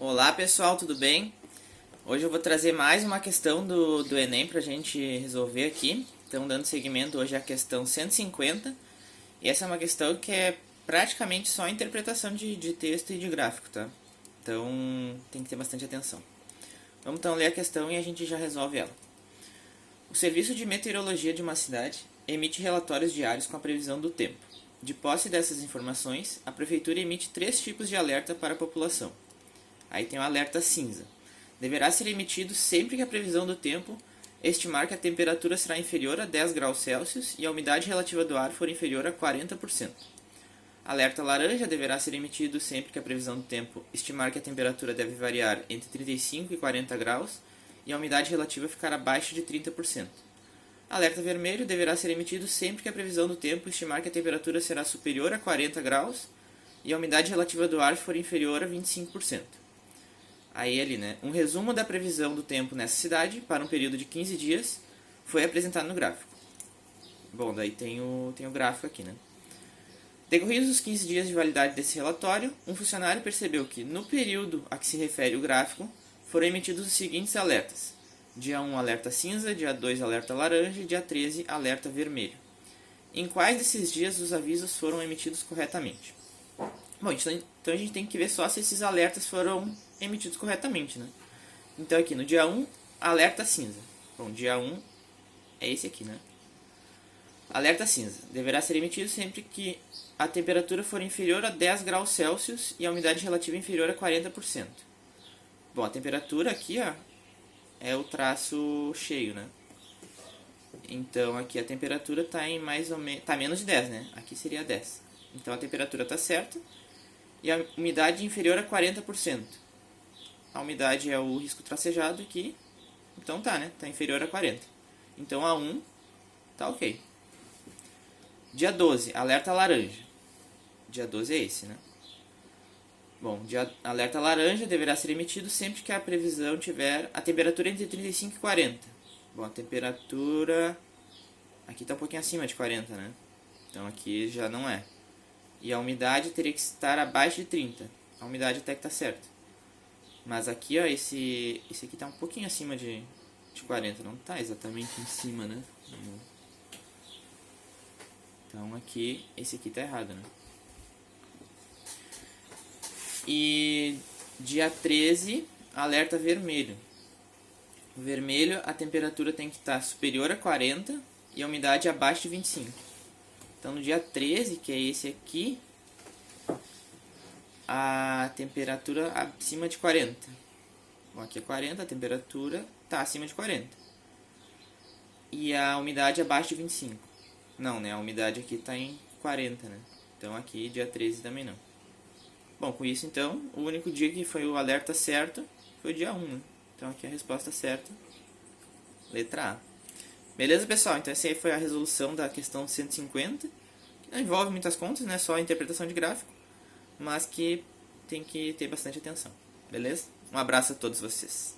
Olá pessoal, tudo bem? Hoje eu vou trazer mais uma questão do Enem para a gente resolver aqui. Então, dando seguimento hoje à questão 150. E essa é uma questão que é praticamente só interpretação de texto e de gráfico, tá? Então, tem que ter bastante atenção. Vamos então ler a questão e a gente já resolve ela. O Serviço de Meteorologia de uma cidade emite relatórios diários com a previsão do tempo. De posse dessas informações, a prefeitura emite 3 tipos de alerta para a população. Aí tem o alerta cinza. Deverá ser emitido sempre que a previsão do tempo estimar que a temperatura será inferior a 10 graus Celsius e a umidade relativa do ar for inferior a 40%. Alerta laranja deverá ser emitido sempre que a previsão do tempo estimar que a temperatura deve variar entre 35 e 40 graus e a umidade relativa ficar abaixo de 30%. Alerta vermelho deverá ser emitido sempre que a previsão do tempo estimar que a temperatura será superior a 40 graus e a umidade relativa do ar for inferior a 25%. Aí ali, né? Um resumo da previsão do tempo nessa cidade para um período de 15 dias foi apresentado no gráfico. Bom, daí tem o gráfico aqui, né? Decorridos os 15 dias de validade desse relatório, um funcionário percebeu que, no período a que se refere o gráfico, foram emitidos os seguintes alertas. Dia 1, alerta cinza, dia 2, alerta laranja e dia 13, alerta vermelho. Em quais desses dias os avisos foram emitidos corretamente? Bom, então a gente tem que ver só se esses alertas foram emitidos corretamente, né? Então aqui no dia 1, alerta cinza. Bom, dia 1 é esse aqui, né? Alerta cinza. Deverá ser emitido sempre que a temperatura for inferior a 10 graus Celsius e a umidade relativa inferior a 40%. Bom, a temperatura aqui, ó, é o traço cheio, né? Então aqui a temperatura está em mais ou menos, tá menos de 10, né? Aqui seria 10. Então a temperatura está certa e a umidade inferior a 40%. A umidade é o risco tracejado aqui, então tá, né? Tá inferior a 40. Então a 1 tá ok. Dia 12, alerta laranja. Dia 12 é esse, né? Bom, alerta laranja deverá ser emitido sempre que a previsão tiver a temperatura entre 35 e 40. Bom, a temperatura aqui está um pouquinho acima de 40, né? Então aqui já não é. E a umidade teria que estar abaixo de 30. A umidade até que está certa. Mas aqui, ó, esse aqui está um pouquinho acima de 40. Não está exatamente em cima, né? Então aqui, esse aqui está errado, né? E dia 13, alerta vermelho. O vermelho, a temperatura tem que estar superior a 40 e a umidade abaixo de 25. Então no dia 13, que é esse aqui, a temperatura acima de 40. Bom, aqui é 40, a temperatura está acima de 40. E a umidade abaixo de 25. Não, né? A umidade aqui está em 40, né? Então aqui dia 13 também não. Bom, com isso então, o único dia que foi o alerta certo foi o dia 1, né? Então aqui a resposta certa, letra A. Beleza, pessoal? Então essa aí foi a resolução da questão 150, que não envolve muitas contas, né? Só a interpretação de gráfico, mas que tem que ter bastante atenção. Beleza? Um abraço a todos vocês.